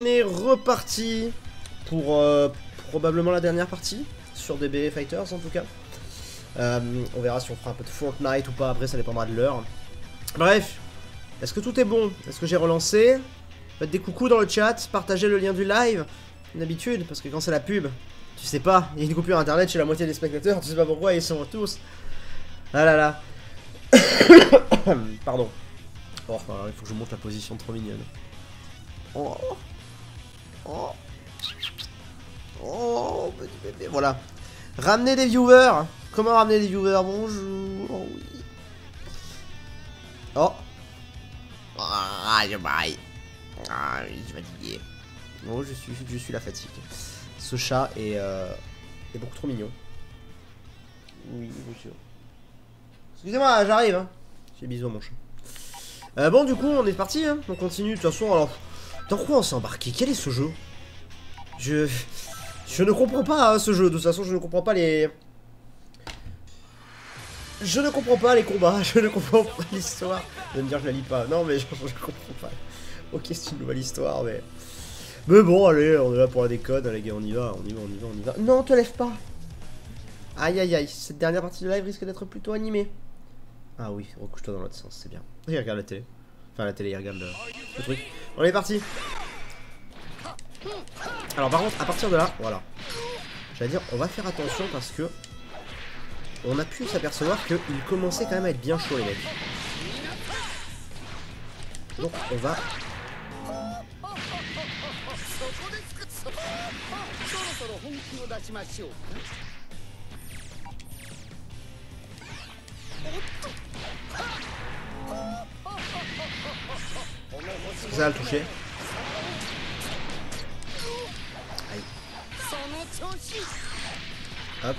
On est reparti pour probablement la dernière partie sur DB Fighters en tout cas. On verra si on fera un peu de Fortnite ou pas, après ça dépendra de l'heure. Bref, est-ce que tout est bon? Est-ce que j'ai relancé? Faites des coucous dans le chat, partagez le lien du live, une habitude, parce que quand c'est la pub, tu sais pas, il y a une coupure internet chez la moitié des spectateurs, tu sais pas pourquoi, ils sont tous. Ah là là. Pardon. Oh, enfin, il faut que je monte la position trop mignonne. Oh. Oh. Oh, petit bébé, voilà. Ramener des viewers. Comment ramener des viewers? Bonjour. Oh, oui. Oh. Ah, je baille. Ah, je suis fatigué. Oh, je suis la fatigue. Ce chat est beaucoup trop mignon. Oui, bien sûr. Excusez-moi, j'arrive. Hein. J'ai bisous mon chat. Bon, du coup, on est parti. Hein. On continue. De toute façon, alors. Dans quoi on s'est embarqué? Quel est ce jeu? Je ne comprends pas hein, ce jeu. De toute façon, je ne comprends pas les. Je ne comprends pas les combats. Je ne comprends pas l'histoire. Vous allez me dire que je la lis pas. Non, mais je comprends pas. Ok, c'est une nouvelle histoire, mais. Mais bon, allez, on est là pour la déconne. Allez, gars, on y va. Non, te lève pas. Aïe, aïe, aïe. Cette dernière partie de live risque d'être plutôt animée. Ah oui, recouche-toi dans l'autre sens, c'est bien. Il regarde la télé. Enfin, la télé, il regarde le truc. On est parti. Alors, par contre, à partir de là, voilà. J'allais dire, on va faire attention parce que on a pu s'apercevoir qu'ils commençaient quand même à être bien chauds, les mecs. Donc, on va. Ça va le toucher. Aïe. Hop.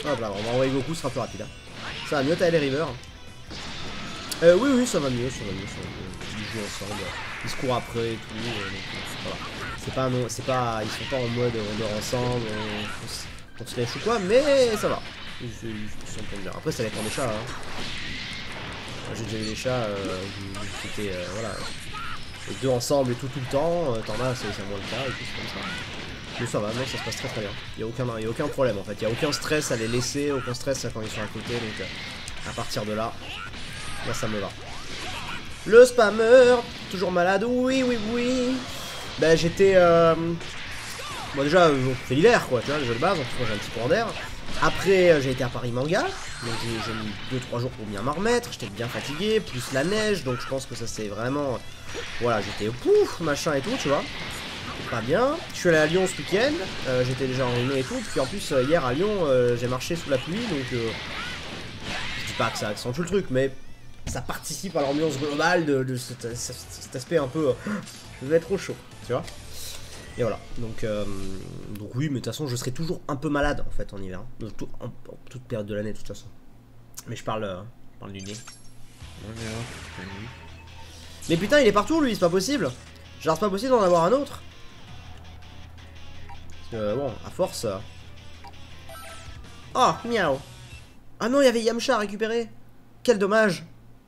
Hop là, on va envoyer Goku, ce sera plus rapide. Hein. Ça va mieux, Tyler River. Oui, ça va mieux, Ils jouent ensemble, ils se courent après et tout. Voilà. C'est pas, ils sont pas en mode on dort ensemble, on se lèche ou quoi, mais ça va. Ils s'entendent bien. Après, ça dépend des chats. Hein. J'ai déjà eu des chats qui étaient, voilà, les deux ensemble et tout le temps. T'en as, c'est moins le cas et tout, c'est comme ça. Mais ça va, non, ça se passe très bien. Il y a aucun problème en fait. Il y a aucun stress à les laisser, aucun stress quand ils sont à côté. Donc à partir de là, moi ça me va. Le spammer, toujours malade. Oui. Bah j'étais. Bon déjà, on fait l'hiver quoi, tu vois, le jeu de base. En j'ai un petit courant d'air. Après, j'ai été à Paris Manga. Donc j'ai mis 2-3 jours pour bien m'en remettre. J'étais bien fatigué, plus la neige. Donc je pense que ça c'est vraiment. Voilà, j'étais pouf, machin et tout, tu vois. Pas bien. Je suis allé à Lyon ce week-end. J'étais déjà enrhumé et tout. Puis en plus, hier à Lyon, j'ai marché sous la pluie. Donc je dis pas que ça accentue le truc, mais ça participe à l'ambiance globale de cet aspect un peu. Je vais être trop chaud, tu vois. Et voilà. Donc oui, mais de toute façon, je serai toujours un peu malade en fait en hiver. Hein. En toute période de l'année, de toute façon. Mais je parle du nez. Mais putain, il est partout lui, c'est pas possible. Genre, c'est pas possible d'en avoir un autre. Bon, à force. Oh, miaou. Ah non, il y avait Yamcha à récupérer. Quel dommage.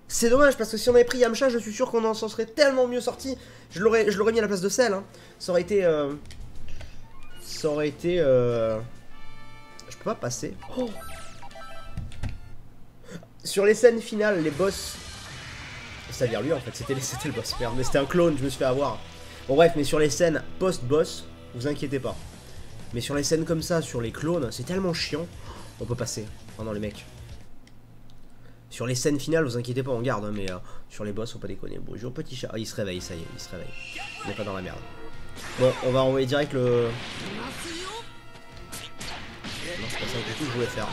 C'est dommage parce que si on avait pris Yamcha, je suis sûr qu'on s'en serait tellement mieux sorti. Je l'aurais mis à la place de Cell. Hein. Ça aurait été. Je peux pas passer. Oh. Sur les scènes finales, les boss. C'est-à-dire lui en fait, c'était le boss. Merde, mais c'était un clone, je me suis fait avoir. Bon bref, mais sur les scènes post-boss, vous inquiétez pas. Mais sur les scènes comme ça, sur les clones, c'est tellement chiant. On peut passer. Oh non les mecs. Sur les scènes finales, vous inquiétez pas, on garde, hein, mais sur les boss, faut pas déconner. Bonjour petit chat. Ah, il se réveille, ça y est, il se réveille. On n'est pas dans la merde. Bon, on va envoyer direct le. Non, c'est pas ça du tout que je voulais faire.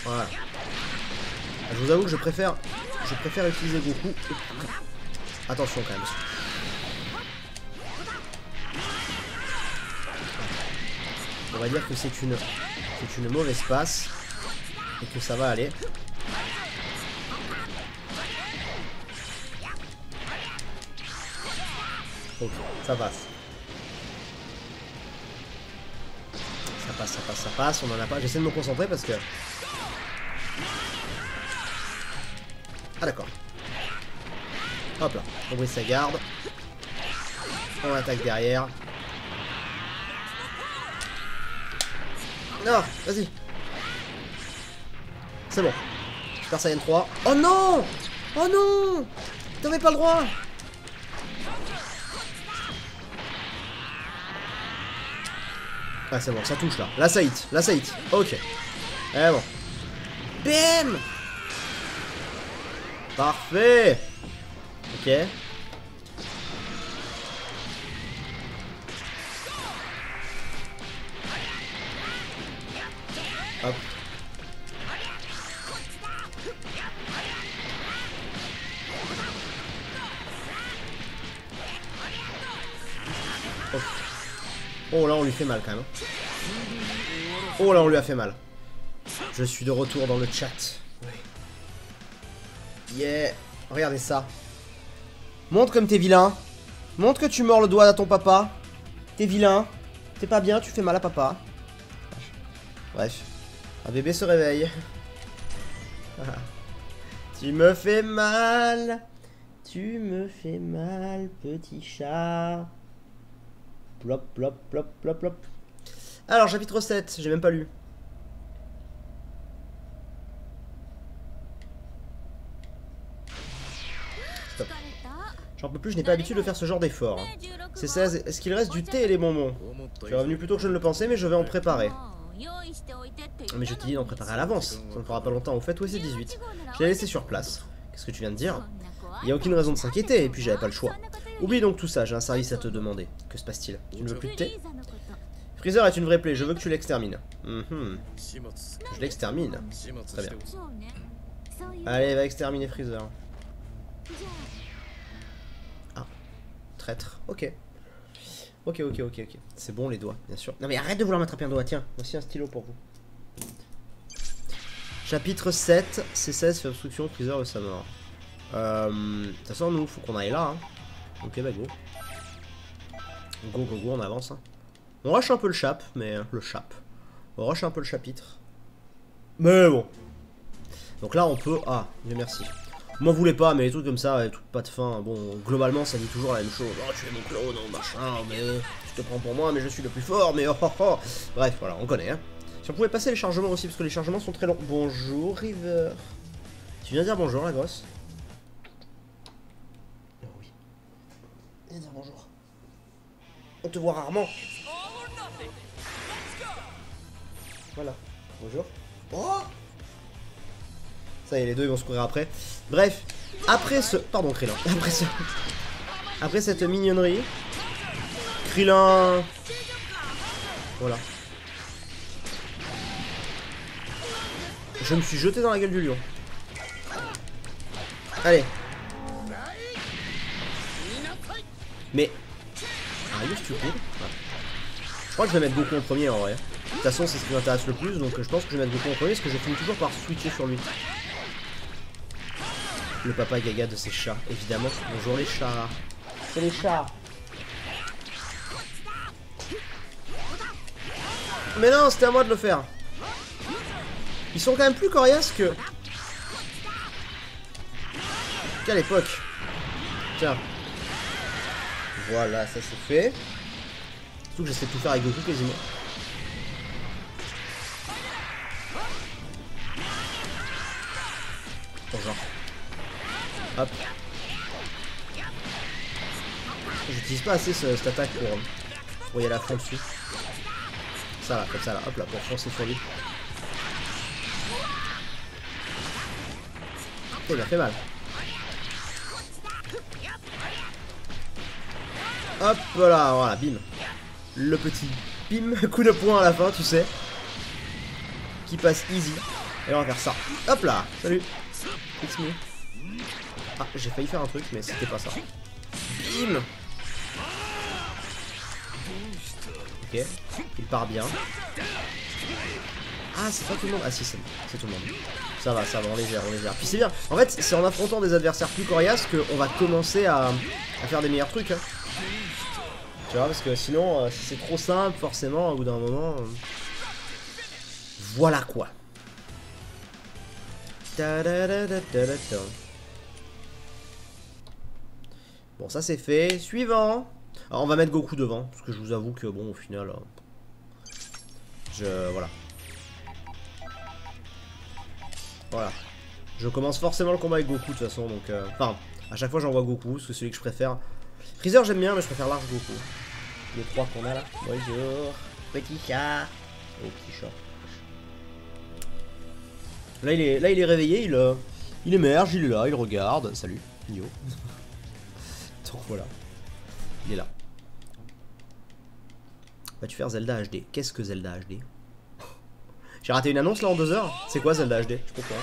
Voilà. Je vous avoue que je préfère utiliser Goku. Attention quand même. On va dire que c'est une mauvaise passe et que ça va aller. Ok, ça passe. Ça passe, on en a pas. J'essaie de me concentrer parce que Ah d'accord. Hop là, on brise sa garde. On attaque derrière. Non, vas-y. C'est bon. Super Saiyan 3. Oh non! Oh non! T'avais pas le droit! Ah c'est bon, ça touche là. Là ça hit, là ça hit. Ok. Eh bon. Bam! Parfait! Ok. Hop. Oh là on lui fait mal quand même. Oh là on lui a fait mal. Je suis de retour dans le chat. Yeah. Regardez ça. Montre comme t'es vilain. Montre que tu mords le doigt à ton papa. T'es vilain. T'es pas bien, tu fais mal à papa. Bref. Un bébé se réveille. Tu me fais mal. Tu me fais mal, petit chat. Plop, plop, plop, plop, plop. Alors, chapitre 7, j'ai même pas lu. Stop. J'en peux plus, je n'ai pas l'habitude de faire ce genre d'effort. C'est 16, est-ce qu'il reste du thé et des bonbons? Tu es revenu plus tôt que je ne le pensais, mais je vais en préparer. Mais je t'ai dit d'en préparer à l'avance, ça ne fera pas longtemps, au fait, ouais c'est 18. Je l'ai laissé sur place. Qu'est-ce que tu viens de dire? Il n'y a aucune raison de s'inquiéter, et puis j'avais pas le choix. Oublie donc tout ça, j'ai un service à te demander. Que se passe-t-il? Tu ne veux plus de thé? Freezer est une vraie plaie, je veux que tu l'extermines. Je l'extermine. Très bien. Allez, va exterminer Freezer. Ah. Traître. Ok. Ok. C'est bon les doigts, bien sûr. Non mais arrête de vouloir m'attraper un doigt, tiens. Voici un stylo pour vous. Chapitre 7, C16 fait obstruction, Freezer de sa mort. De toute façon, nous, faut qu'on aille là. Hein. Ok, bah go. Go, on avance. Hein. On rush un peu le chap, mais... On rush un peu le chapitre. Mais bon. Donc là, on peut... Ah, Dieu merci. M'en voulez pas, mais les trucs comme ça, tout pas de fin. Bon, globalement, ça dit toujours la même chose. Oh, tu es mon clone, machin, mais... Tu te prends pour moi, mais je suis le plus fort, mais oh. Bref, voilà, on connaît, hein. Si on pouvait passer les chargements aussi, parce que les chargements sont très longs. Bonjour, River. Tu viens dire bonjour, la gosse? Oh oui. Viens dire bonjour. On te voit rarement. Voilà. Bonjour. Oh! Ça y est, les deux ils vont se courir après. Bref, après ce... Pardon, Krillin. Après cette mignonnerie... Krillin... Voilà. Je me suis jeté dans la gueule du lion. Allez. Mais... Ah, you stupid. Ouais. Je crois que je vais mettre Goku en premier en vrai. De toute façon, c'est ce qui m'intéresse le plus, donc je pense que je vais mettre Goku en premier parce que je finis toujours par switcher sur lui. Le papa gaga de ses chats, évidemment. Bonjour les chats. C'est les chats. Mais non, c'était à moi de le faire. Ils sont quand même plus coriaces que... qu'à l'époque. Tiens. Voilà, ça c'est fait. Surtout que j'essaie de tout faire avec Goku quasiment. Bon, genre. Hop. J'utilise pas assez cette attaque pour y aller à fond dessus. Ça là, comme ça là, hop là, pour foncer sur lui. Oh, il a fait mal. Hop là, voilà, bim. Le petit bim, coup de poing à la fin, tu sais. Qui passe easy. Et on va faire ça. Hop là, salut. It's me. Ah, j'ai failli faire un truc, mais c'était pas ça. Bim. Ok, il part bien. Ah, c'est pas tout le monde. Ah si, c'est tout le monde. Ça va, on les gère. Puis c'est bien. En fait, c'est en affrontant des adversaires plus coriaces qu'on va commencer à faire des meilleurs trucs. Hein. Tu vois, parce que sinon, si c'est trop simple, forcément, au bout d'un moment... Voilà quoi. Bon, ça c'est fait. Suivant. Alors, on va mettre Goku devant, parce que je vous avoue que bon, au final, voilà. Voilà. Je commence forcément le combat avec Goku de toute façon, donc enfin, à chaque fois j'envoie Goku, c'est celui que je préfère. Freezer j'aime bien, mais je préfère large Goku. Les trois qu'on a là. Bonjour, petit chat. Oh, petit chat. Là il est réveillé, il émerge, il est là, il regarde. Salut, Yo. Donc voilà. Il est là. Vas-tu faire Zelda HD? Qu'est-ce que Zelda HD? J'ai raté une annonce là en 2 heures? C'est quoi Zelda HD? Je comprends.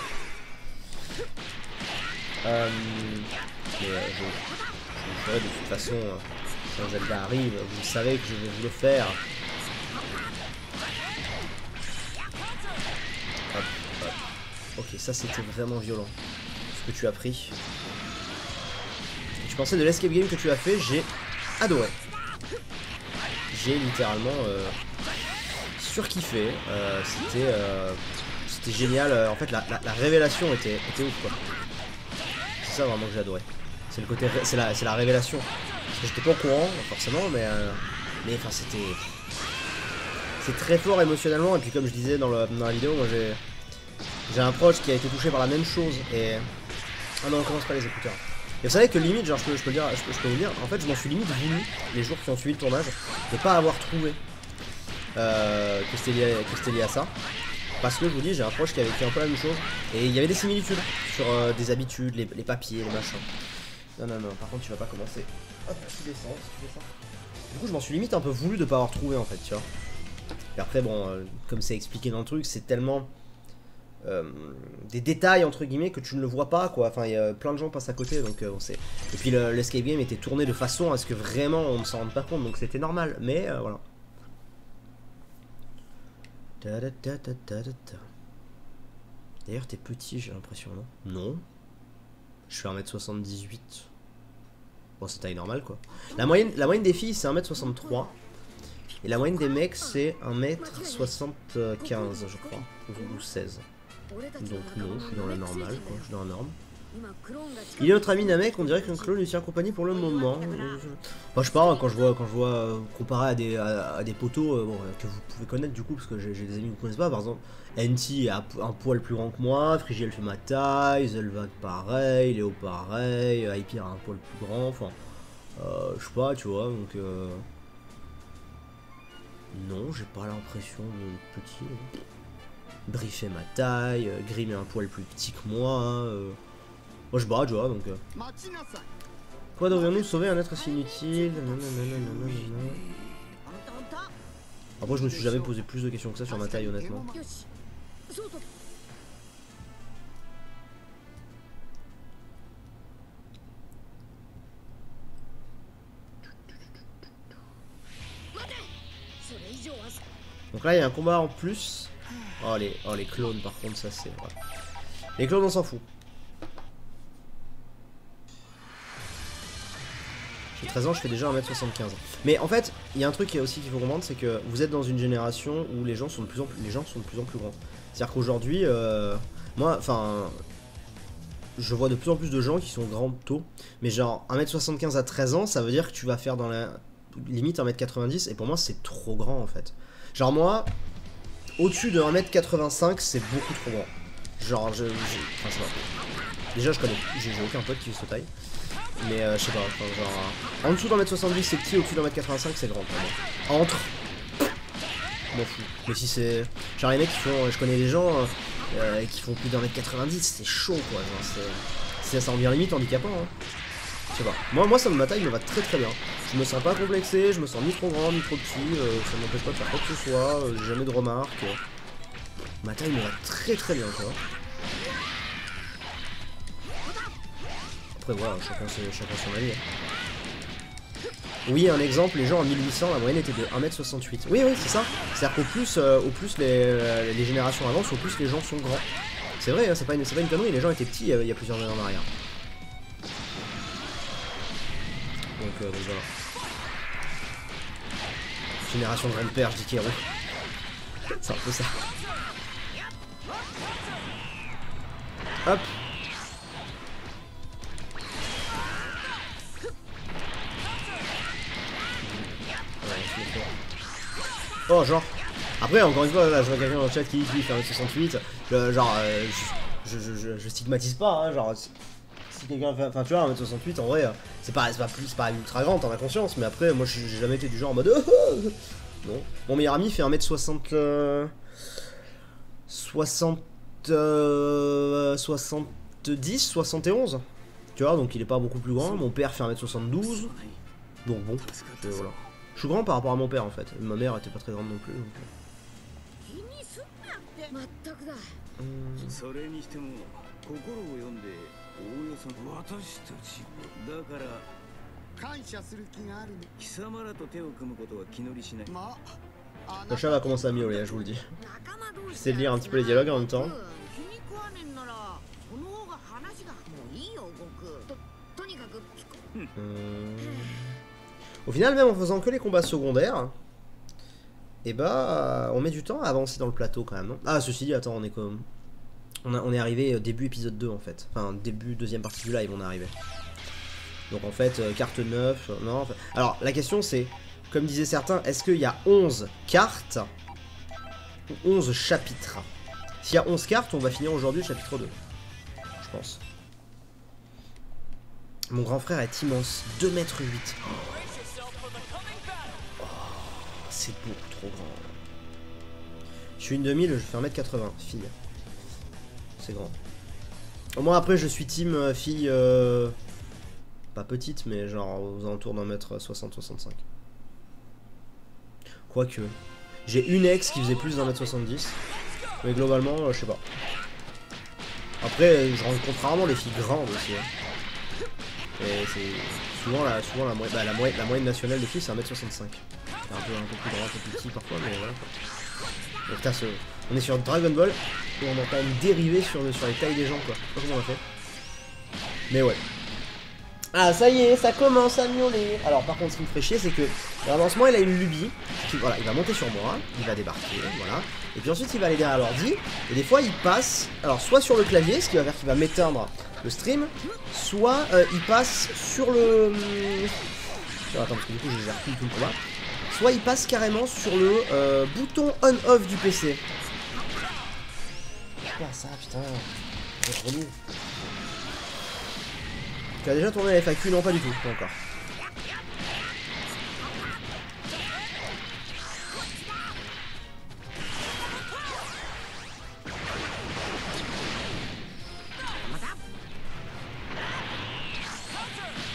Mais je le ferai de toute façon quand Zelda arrive. Vous savez que je vais vous le faire. Hop, hop. Ok, ça c'était vraiment violent. Ce que tu as pris. Ce que tu pensais de l'escape game que tu as fait, j'ai adoré. J'ai littéralement surkiffé. C'était génial. En fait, la révélation était ouf quoi. C'est ça vraiment que j'ai adoré. C'est le côté, c'est la révélation. Parce que j'étais pas au courant forcément, mais enfin c'est très fort émotionnellement. Et puis comme je disais dans la vidéo, moi j'ai un proche qui a été touché par la même chose et ah non, on commence pas les écouteurs. Et vous savez que limite, genre je peux vous dire, en fait je m'en suis limite voulu les jours qui ont suivi le tournage de pas avoir trouvé que c'était lié à ça. Parce que je vous dis, j'ai un proche qui avait fait un peu la même chose. Et il y avait des similitudes sur des habitudes, les papiers, les machins. Non, par contre tu vas pas commencer. Hop, tu descends. Du coup je m'en suis limite un peu voulu de pas avoir trouvé en fait, tu vois. Et après bon, comme c'est expliqué dans le truc, c'est tellement des détails entre guillemets que tu ne le vois pas quoi. Enfin, il y a plein de gens passent à côté donc on sait. Et puis l'escape game était tourné de façon à ce que vraiment on ne s'en rende pas compte, donc c'était normal. Mais voilà. D'ailleurs t'es petit j'ai l'impression, non? Non. Je fais 1m78. Bon c'est taille normale quoi. La moyenne des filles c'est 1m63. Et la moyenne des mecs c'est 1m75 je crois. Ou 16. Donc non, je suis dans la normale quoi, je suis dans la norme. Il est notre ami Namek, on dirait qu'un clone lui tient compagnie pour le moment. Enfin, je sais pas, quand je vois comparé à des potos bon, que vous pouvez connaître du coup, parce que j'ai des amis que vous connaissez pas, par exemple, NT a un poil plus grand que moi, Frigiel fait ma taille, Zelvac pareil, Léo pareil, Hyper a un poil plus grand, enfin, je sais pas, tu vois, donc non, j'ai pas l'impression de petit. Brief fait ma taille, Grim est un poil plus petit que moi, moi je bats, tu vois, donc... Pourquoi devrions-nous sauver un être si inutile? Après, je me suis jamais posé plus de questions que ça sur ma taille, honnêtement. Donc là, il y a un combat en plus. Oh, les clones, par contre, ça c'est... Ouais. Les clones, on s'en fout. J'ai 13 ans, je fais déjà 1m75. Mais en fait, il y a un truc aussi qu'il faut comprendre, c'est que vous êtes dans une génération où les gens sont de plus en plus grands. C'est-à-dire qu'aujourd'hui, moi, enfin, je vois de plus en plus de gens qui sont grands tôt. Mais genre, 1m75 à 13 ans, ça veut dire que tu vas faire dans la limite 1m90. Et pour moi, c'est trop grand en fait. Genre moi, au-dessus de 1m85, c'est beaucoup trop grand. Genre, enfin, je sais pas. Déjà, je connais, j'ai aucun pote qui fait cette taille. Mais je sais pas, enfin, genre en dessous d'un mètre 70 c'est petit, au-dessus d'un mètre 85 c'est grand pour moi. Entre, m'en fous. Mais si c'est, genre les mecs qui font, je connais des gens qui font plus d'un mètre 90, c'est chaud quoi, genre ça en devient limite handicapant hein. Je sais pas, moi ça ma taille me va très très bien. Je me sens pas complexé, je me sens ni trop grand ni trop petit, ça m'empêche pas de faire quoi que ce soit, j'ai jamais de remarques. Ma taille me va très très bien, tu vois. Après voilà, chacun son avis. Oui, un exemple, les gens en 1800, la moyenne était de 1m68. Oui, c'est ça. C'est-à-dire qu'au plus les générations avancent, au plus les gens sont grands. C'est vrai, hein, c'est pas une connerie, les gens étaient petits il y a plusieurs années en arrière. Donc voilà. Génération de grand-père, je dis Kéro. C'est un peu ça. Hop. Oh, genre. Après, encore une fois, là, je vois quelqu'un dans le chat qui dit qu'il fait 1m68. Genre, je stigmatise pas, hein, genre. Si quelqu'un fait. Enfin, tu vois, 1m68, en vrai, c'est pas ultra grand, t'en as conscience. Mais après, moi, j'ai jamais été du genre en mode. Non. Mon meilleur ami fait 1m60. 70, 71. Tu vois, donc il est pas beaucoup plus grand. Mon père fait 1m72. Donc bon, voilà. Je suis grand par rapport à mon père en fait. Ma mère était pas très grande non plus. Donc... Le chat va commencer à miauler, je vous le dis. J'essaie de lire un petit peu les dialogues en même temps. Au final, même en faisant que les combats secondaires, et bah, on met du temps à avancer dans le plateau quand même, non? Ah, ceci dit, attends, on est comme... On est arrivé début épisode 2 en fait. Enfin, début deuxième partie du live, on est arrivé. Donc en fait, carte 9, non... Enfin... Alors, la question c'est, comme disaient certains, est-ce qu'il y a 11 cartes ou 11 chapitres? S'il y a 11 cartes, on va finir aujourd'hui le chapitre 2. Je pense. Mon grand frère est immense, 2,8 m. Oh, c'est beaucoup trop grand. Je suis une 2000, je fais 1m80, fille. C'est grand. Au moins après je suis team fille pas petite mais genre aux alentours d'1m60-65. Quoique. J'ai une ex qui faisait plus d'1m70. Mais globalement je sais pas. Après je rencontre rarement les filles grandes aussi. Hein. Et c'est souvent la moyenne nationale de filles c'est 1m65. C'est un peu plus grand, un peu plus petit parfois mais voilà. Donc putain, on est sur Dragon Ball et on a quand même dérivé sur les tailles des gens quoi. Je sais pas comment on a fait. Mais ouais. Ah ça y est, ça commence à miauler. Alors par contre ce qui me fait chier c'est que l'avancement il a une lubie. Voilà, il va monter sur moi, il va débarquer, voilà. Et puis ensuite il va aller derrière l'ordi. Et des fois il passe, alors soit sur le clavier, ce qui va faire qu'il va m'éteindre le stream, soit il passe sur le... Attends parce que du coup je gère plus tout le combat. Soit il passe carrément sur le bouton on-off du PC. C'est quoi ça, putain? C'est relou. Tu as déjà tourné la FAQ? Non, pas du tout, pas encore.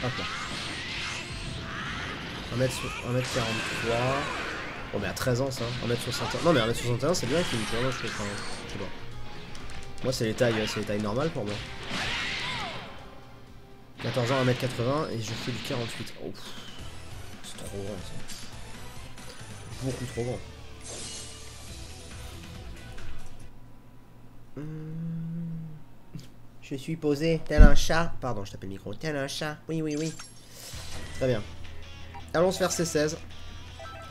Hop là. 1m43. Bon mais à 13 ans ça, 1m61. Non mais 1m61 c'est bien qu'il me tourne, je sais pas. Moi c'est les tailles normales pour moi. 14 ans, 1m80 et je fais du 48. Oh, c'est trop grand ça. Beaucoup trop grand. Je suis posé tel un chat. Pardon, je tapais le micro. Tel un chat. Oui, oui, oui. Très bien. Allons se faire C16.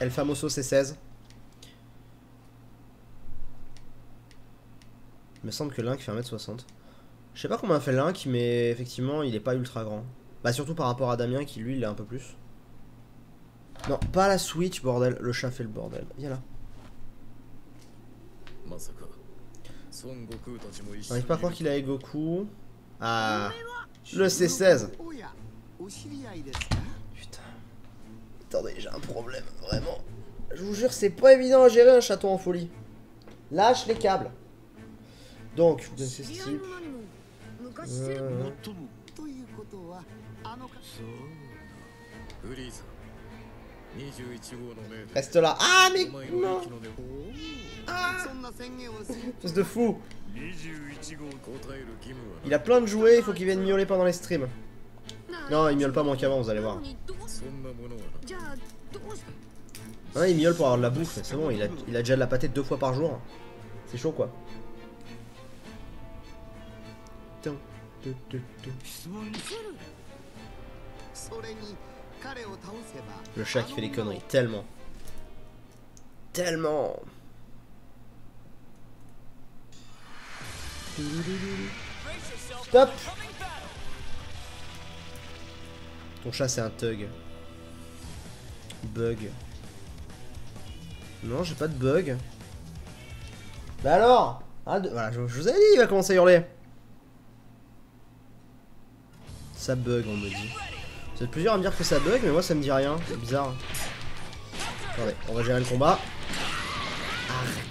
El famoso C16. Il me semble que Link fait 1m60. Je sais pas combien fait Link, mais effectivement, il est pas ultra grand. Bah, surtout par rapport à Damien qui, lui, il est un peu plus. Non, pas la Switch, bordel. Le chat fait le bordel. Viens là. J'arrive pas à croire qu'il est avec Goku. Ah, le C16. Putain. Attendez, j'ai un problème, vraiment. Je vous jure, c'est pas évident à gérer un chaton en folie. Lâche les câbles. Donc, de ce type. Reste là. Ah, mais non. Ah, espèce de fou. Il a plein de jouets, il faut qu'il vienne miauler pendant les streams. Non, il miaule pas moins qu'avant, vous allez voir. Non, il miaule pour avoir de la bouffe, c'est bon, il a déjà de la pâtée 2 fois par jour. C'est chaud quoi. Le chat qui fait des conneries, tellement. Tellement. Stop. Ton chat c'est un thug. Bug. Non, j'ai pas de bug. Bah alors voilà, je vous avais dit, il va commencer à hurler. Ça bug, on me dit. Vous êtes plusieurs à me dire que ça bug, mais moi ça me dit rien. C'est bizarre. Attendez, on va gérer le combat. Arrête.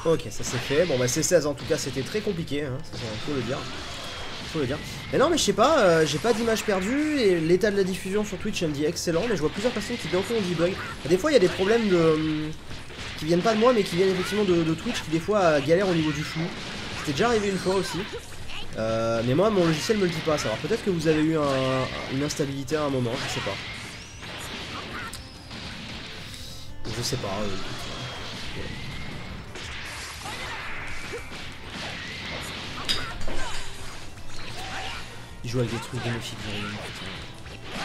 Ok, ça c'est fait. Bon bah C16 en tout cas c'était très compliqué, hein. Ça faut le dire. Faut le dire. Mais non mais je sais pas, j'ai pas d'image perdue et l'état de la diffusion sur Twitch elle me dit excellent, mais je vois plusieurs personnes qui d'un coup ont dit bug. Des fois il y a des problèmes de qui viennent pas de moi mais qui viennent effectivement de Twitch qui des fois galèrent au niveau du flou. C'était déjà arrivé une fois aussi. Mais moi mon logiciel me le dit pas. Alors peut-être que vous avez eu une instabilité à un moment, je sais pas. Je sais pas. Il joue avec des trucs de mes figurines, putain.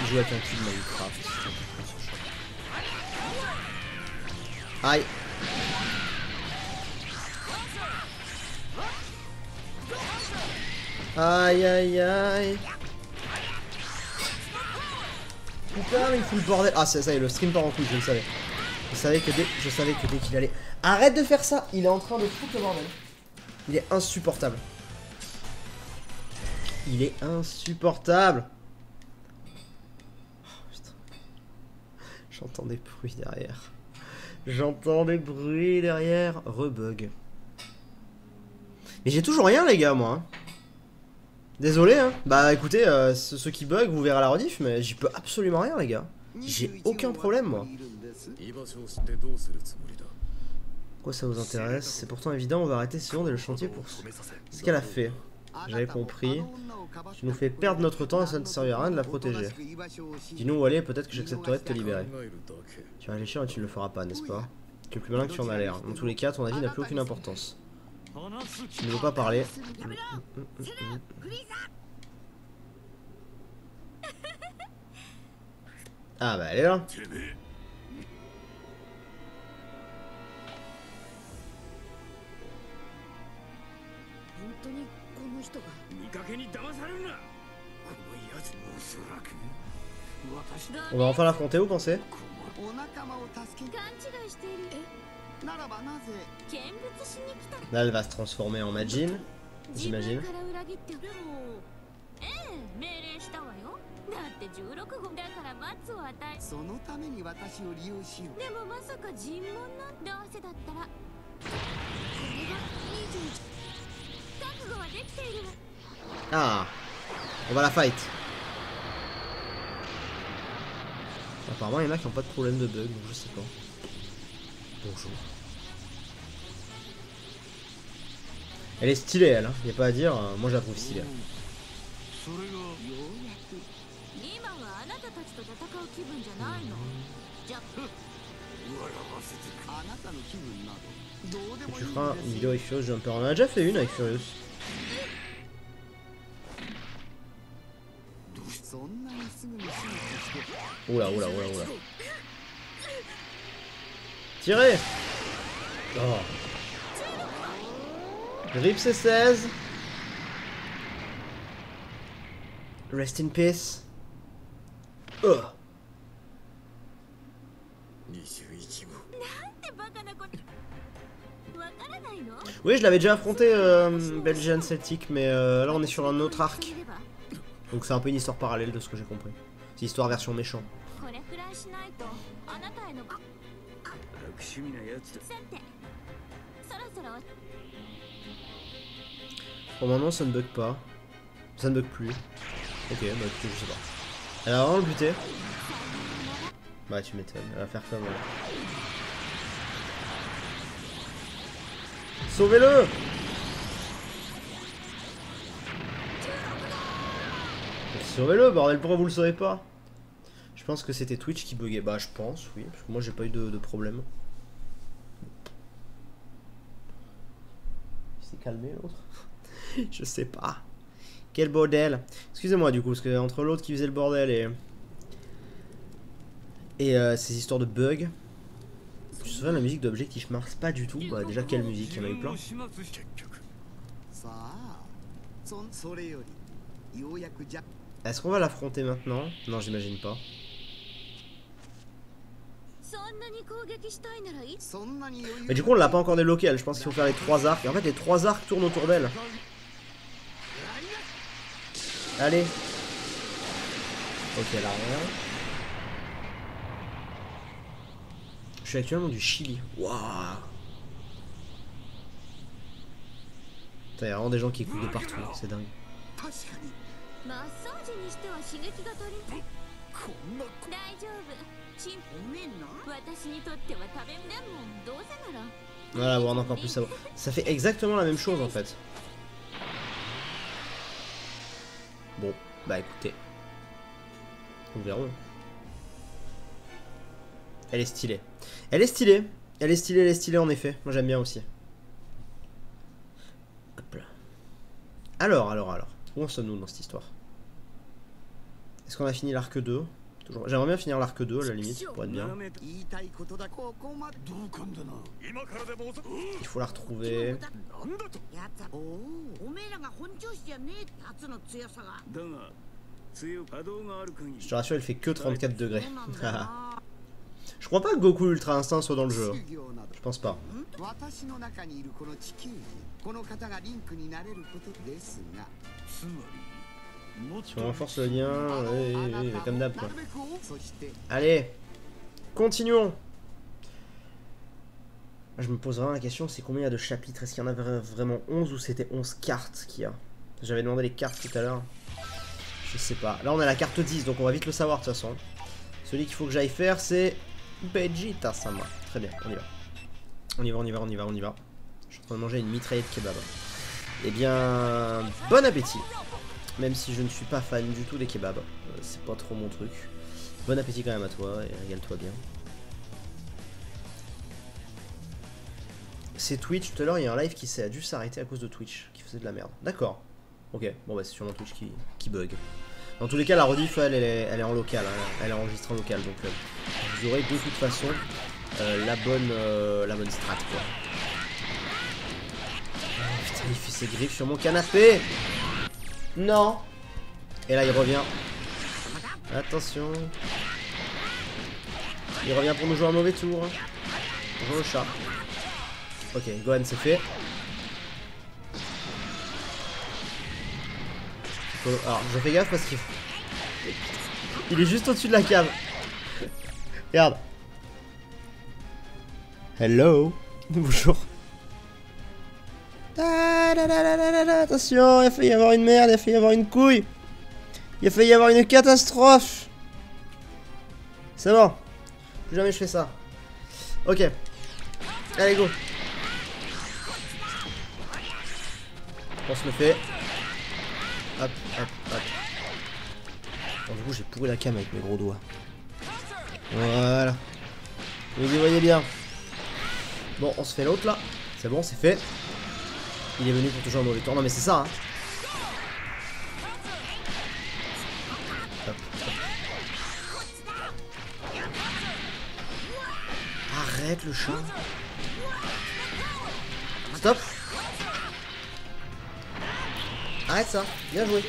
Il joue avec un cube Minecraft. Aïe. Aïe aïe aïe. Putain, il fout le bordel. Ah ça y est, le stream part en couille, je le savais. Je savais que dès qu'il allait... Arrête de faire ça. Il est en train de foutre le bordel. Il est insupportable. Il est insupportable. Oh, putain. J'entends des bruits derrière. J'entends des bruits derrière. Rebug. Mais j'ai toujours rien les gars moi. Hein. Désolé hein. Bah écoutez, ceux qui bug vous verrez la rediff, mais j'y peux absolument rien les gars. J'ai aucun problème moi. Pourquoi ça vous intéresse? C'est pourtant évident, on va arrêter ce monde et le chantier pour ce qu'elle a fait. J'avais compris. Tu nous fais perdre notre temps et ça ne servira à rien de la protéger. Dis-nous où aller, peut-être que j'accepterai de te libérer. Tu vas réfléchir et tu ne le feras pas, n'est-ce pas? Tu es plus malin que tu en as l'air. Dans tous les cas, ton avis n'a plus aucune importance. Tu ne veux pas parler. Ah bah elle est là. On va enfin l'affronter, vous pensez? Là elle va se transformer en Majin, j'imagine. Ah, on va la fight. Apparemment il y en a qui n'ont pas de problème de bug, donc je sais pas. Bonjour. Elle est stylée elle, hein. Y a pas à dire, moi je la trouve stylée. Tu feras une vidéo avec Furious Jumper, on en a déjà fait une avec Furious. Oula, oula, oula, oula. Tirez! Oh. RIP C16. Rest in peace. Oh. Oui, je l'avais déjà affronté Belgian Celtic, mais là on est sur un autre arc. Donc c'est un peu une histoire parallèle de ce que j'ai compris. C'est histoire version méchant. Pour le moment ça ne bug pas. Ça ne bug plus. Ok, bah écoutez, je sais pas. Elle a vraiment le buté. Bah tu m'étonnes, elle va faire comme... Sauvez-le! Sauvez-le, bordel, pourquoi vous le sauvez pas? Je pense que c'était Twitch qui buguait. Bah je pense, oui, parce que moi j'ai pas eu de problème. Il s'est calmé l'autre. Je sais pas. Quel bordel. Excusez-moi du coup, parce que entre l'autre qui faisait le bordel et ces histoires de bugs. Tu te souviens de la musique d'Objectif Mars? Pas du tout. Bah déjà quelle musique? Il y en a eu plein. Est-ce qu'on va l'affronter maintenant? Non, j'imagine pas. Mais du coup on l'a pas encore débloqué elle. Je pense qu'il faut faire les 3 arcs. Et en fait les 3 arcs tournent autour d'elle. Allez. Ok, elle a rien. Je suis actuellement du Chili. Waouh. Il y a vraiment des gens qui écoutent de partout, c'est dingue. Voilà, bon, on a encore plus savoir. Ça fait exactement la même chose en fait. Bon, bah écoutez. Nous verrons. Elle est stylée. Elle est stylée. Elle est stylée, elle est stylée en effet. Moi j'aime bien aussi. Hop là. Alors. Où en sommes-nous dans cette histoire? Est-ce qu'on a fini l'arc 2? J'aimerais bien finir l'arc 2 à la limite, pour être bien. Il faut la retrouver. Je te rassure, il fait que 34 degrés. Je crois pas que Goku Ultra Instinct soit dans le jeu. Je pense pas. Si on renforce le lien, oui, comme d'hab quoi. Allez, continuons. Je me pose vraiment la question, c'est combien il y a de chapitres? Est-ce qu'il y en a vraiment 11 ou c'était 11 cartes qu'il y a? J'avais demandé les cartes tout à l'heure. Je sais pas. Là on a la carte 10, donc on va vite le savoir de toute façon. Celui qu'il faut que j'aille faire c'est Vegeta-sama. Très bien, on y va. On y va. Je suis en train de manger une mitraillette kebab. Eh bien, bon appétit. Même si je ne suis pas fan du tout des kebabs. C'est pas trop mon truc. Bon appétit quand même à toi et régale-toi bien. C'est Twitch, tout à l'heure il y a un live qui a dû s'arrêter à cause de Twitch, qui faisait de la merde. D'accord. Ok, bon bah c'est sûrement Twitch qui bug. Dans tous les cas la rediff elle est en local, hein. Elle est enregistrée en local, donc vous aurez de toute façon la bonne strat quoi. Oh, putain il fait ses griffes sur mon canapé. Non. Et là il revient. Attention. Il revient pour nous jouer un mauvais tour. Bonjour le chat. Ok, Gohan c'est fait. Alors je fais gaffe parce qu'il il est juste au-dessus de la cave. Regarde. Hello. Bonjour. Attention, il a failli y avoir une merde, il a failli y avoir une couille. Il a failli y avoir une catastrophe. C'est bon. Plus jamais je fais ça. Ok. Allez, go. On se le fait. Hop. Bon, du coup, j'ai pourri la cam avec mes gros doigts. Voilà. Vous y voyez bien. Bon, on se fait l'autre là. C'est bon, c'est fait. Il est venu pour toujours un mauvais tour. Non, mais c'est ça, hein. Hop. Arrête le chat. Stop. Arrête ça. Bien joué.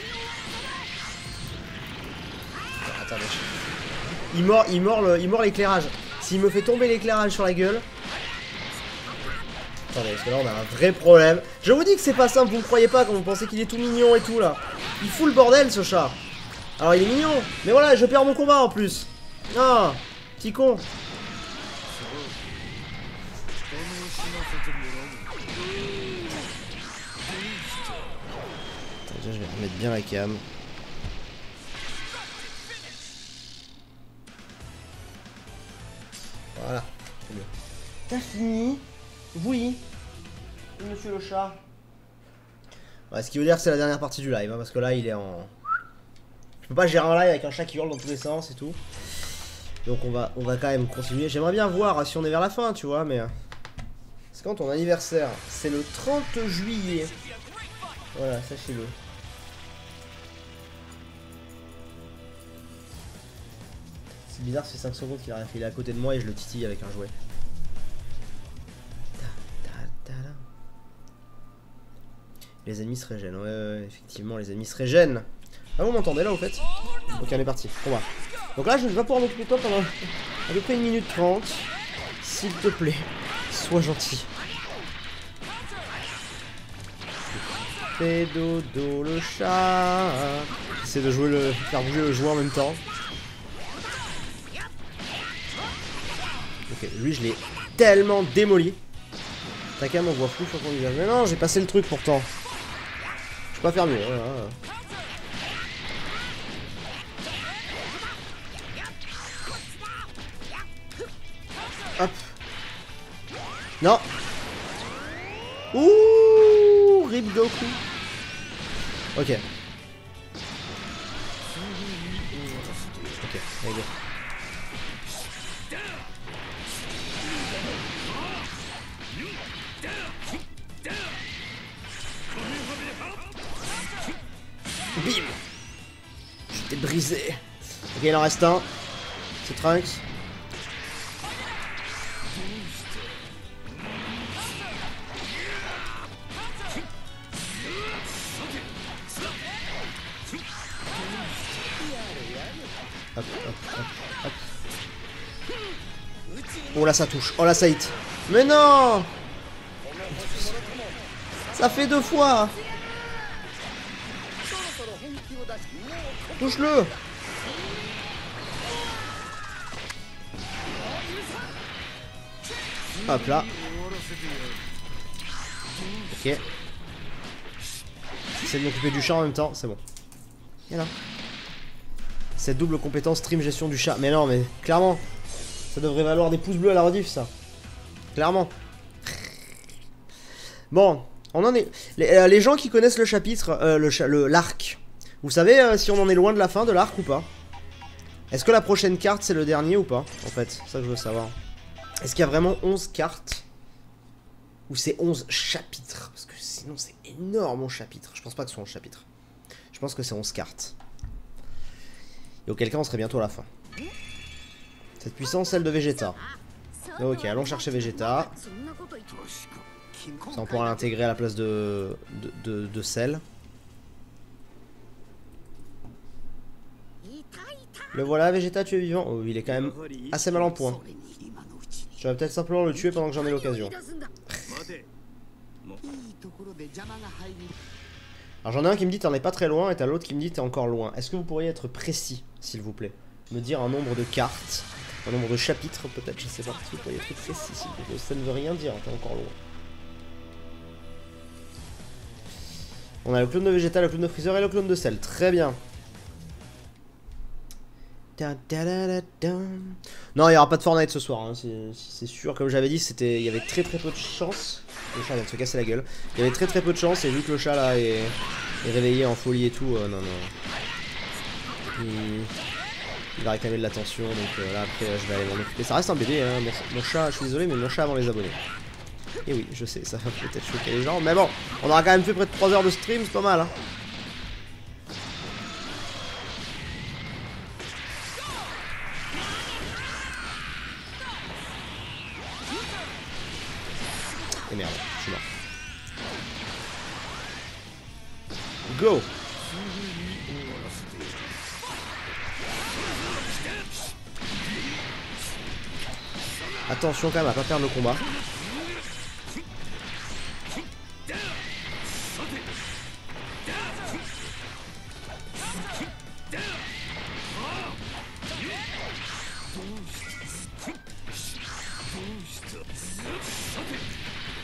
Attendez. Il mord l'éclairage. S'il me fait tomber l'éclairage sur la gueule. Attendez, parce que là on a un vrai problème. Je vous dis que c'est pas simple, vous me croyez pas quand vous pensez qu'il est tout mignon et tout là. Il fout le bordel ce chat. Alors il est mignon, mais voilà, je perds mon combat en plus. Ah, petit con. Attends, déjà je vais remettre bien la cam. Voilà, c'est bien. T'as fini? Oui, monsieur le chat. Ouais, ce qui veut dire que c'est la dernière partie du live, hein, parce que là il est en... Je peux pas gérer un live avec un chat qui hurle dans tous les sens et tout. Donc on va quand même continuer. J'aimerais bien voir si on est vers la fin, tu vois, mais... C'est quand ton anniversaire? C'est le 30 juillet. Voilà, sachez-le. C'est bizarre, ça fait 5 secondes qu'il a rien fait. Il est à côté de moi et je le titille avec un jouet. Les ennemis se régènent, ouais, effectivement, les ennemis se régènent. Ah, vous m'entendez là, au fait? Ok, on est parti, combat. Donc là, je ne vais pas pouvoir m'occuper de toi pendant à peu près 1 minute 30. S'il te plaît, sois gentil. Fais dodo le chat. J'essaie de jouer faire bouger le joueur en même temps. Ok, lui, je l'ai tellement démoli. T'as quand même, on voit flou sur ton visage. Mais non, j'ai passé le truc pourtant. Je peux pas faire mieux. Voilà. Hop. Non. Ouh, Rip Goku. Ok. Ok, allez go. Bim. Je t'ai brisé. Ok, il en reste un. C'est Trunks. Hop, hop, hop, hop. Oh là ça touche, oh là ça hit. Mais non. Ça fait 2 fois. Touche-le. Hop là. Ok. J'essaie de m'occuper du chat en même temps, c'est bon. Voilà. Cette double compétence stream gestion du chat. Mais non, mais clairement, ça devrait valoir des pouces bleus à la rediff, ça. Clairement. Bon, on en est. Les gens qui connaissent le chapitre, l'arc. Vous savez si on en est loin de la fin de l'arc ou pas? Est-ce que la prochaine carte c'est le dernier ou pas? En fait, c'est ça que je veux savoir. Est-ce qu'il y a vraiment 11 cartes? Ou c'est 11 chapitres? Parce que sinon c'est énorme en chapitre. Je pense pas que ce soit 11 chapitres. Je pense que c'est 11 cartes. Et auquel cas on serait bientôt à la fin. Cette puissance, celle de Vegeta. Ok, allons chercher Vegeta. Ça on pourra l'intégrer à la place de Cell. Le voilà, Vegeta, tu es vivant. Oh, il est quand même assez mal en point. Je vais peut-être simplement le tuer pendant que j'en ai l'occasion. Alors j'en ai un qui me dit t'en es pas très loin et t'as l'autre qui me dit t'es encore loin. Est-ce que vous pourriez être précis, s'il vous plaît? Me dire un nombre de cartes, un nombre de chapitres peut-être, je sais pas. Vous pourriez être précis, s'il vous plaît. Ça ne veut rien dire, t'es encore loin. On a le clone de Vegeta, le clone de Freezer et le clone de Cell. Très bien. Non, il n'y aura pas de Fortnite ce soir, hein. C'est sûr. Comme j'avais dit, il y avait très peu de chance. Le chat vient de se casser la gueule. Il y avait très peu de chance et vu que le chat là est réveillé en folie et tout, non. Il va réclamer de l'attention, donc là après je vais aller m'en occuper. Ça reste un bébé, hein. Mon chat, je suis désolé, mais mon chat avant les abonnés. Et oui, je sais, ça va peut-être choquer les gens, mais bon, on aura quand même fait près de 3 heures de stream, c'est pas mal, hein. Et merde, je suis mort. Go! Attention quand même à pas perdre le combat.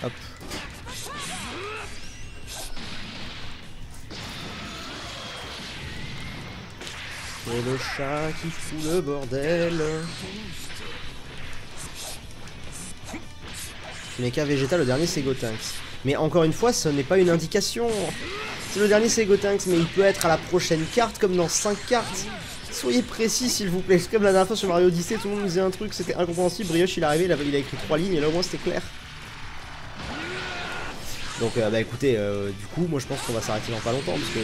Hop. Et le chat qui fout le bordel. Mecha Vegeta, le dernier c'est Gotenks. Mais encore une fois, ce n'est pas une indication. C'est le dernier c'est Gotenks, mais il peut être à la prochaine carte comme dans 5 cartes. Soyez précis s'il vous plaît. C'est comme la dernière fois sur Mario Odyssey, tout le monde me disait un truc, c'était incompréhensible. Brioche il est arrivé, il a écrit 3 lignes et là au moins c'était clair. Donc bah écoutez, du coup moi je pense qu'on va s'arrêter dans pas longtemps parce que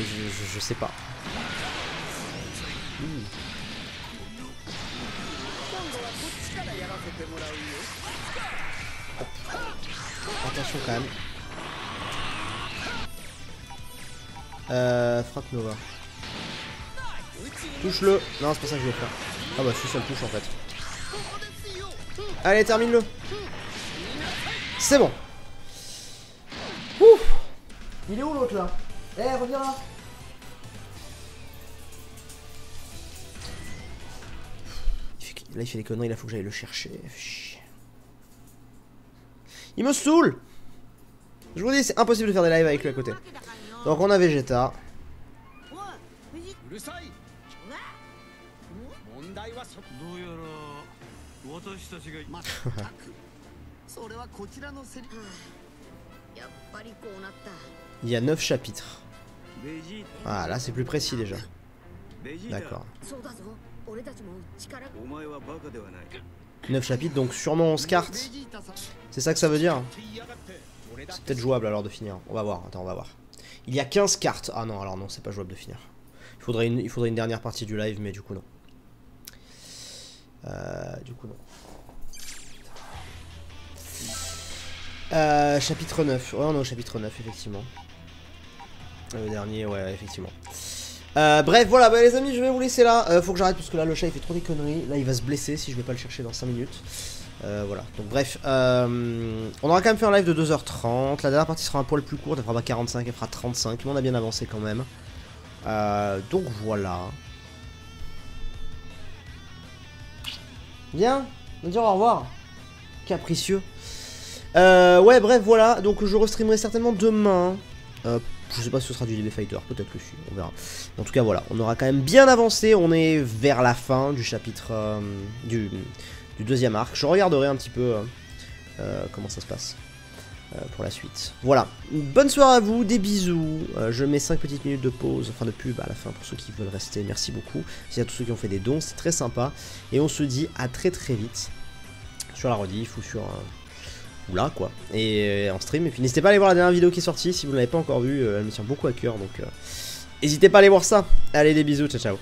je sais pas. Attention quand même. Frappe Nova. Touche-le. Non, c'est pas ça que je veux faire. Ah bah si, ça le touche en fait. Allez, termine-le. C'est bon. Ouf. Il est où l'autre là? Eh, reviens là. Là il fait des conneries, il faut que j'aille le chercher. Il me saoule. Je vous dis, c'est impossible de faire des lives avec lui à côté. Donc on a Vegeta. Il y a 9 chapitres. Ah là c'est plus précis déjà. D'accord. 9 chapitres, donc sûrement 11 cartes. C'est ça que ça veut dire? C'est peut-être jouable alors de finir. On va voir, attends, on va voir. Il y a 15 cartes. Ah non, alors non, c'est pas jouable de finir. Il faudrait une dernière partie du live, mais du coup non. Chapitre 9. Ouais, on est au chapitre 9, effectivement. Le dernier, ouais, effectivement. Bref, voilà, bah, les amis, je vais vous laisser là. Faut que j'arrête parce que là, le chat il fait trop des conneries. Là, il va se blesser si je vais pas le chercher dans 5 minutes. Voilà, donc bref, on aura quand même fait un live de 2h30. La dernière partie sera un poil plus courte, elle fera pas 45, elle fera 35. Mais on a bien avancé quand même. Donc voilà. Bien, on va dire au revoir. Capricieux. Ouais, bref, voilà. Donc je restreamerai certainement demain. Je sais pas si ce sera du DB Fighter, peut-être que si, on verra. En tout cas, voilà, on aura quand même bien avancé. On est vers la fin du chapitre du deuxième arc. Je regarderai un petit peu comment ça se passe pour la suite. Voilà, bonne soirée à vous, des bisous. Je mets 5 petites minutes de pause, enfin de pub à la fin pour ceux qui veulent rester. Merci beaucoup. Merci à tous ceux qui ont fait des dons, c'est très sympa. Et on se dit à très très vite sur la rediff ou sur... ou là quoi, et en stream. Et puis n'hésitez pas à aller voir la dernière vidéo qui est sortie si vous ne l'avez pas encore vue, elle me tient beaucoup à cœur, donc n'hésitez pas à aller voir ça. Allez, des bisous, ciao ciao.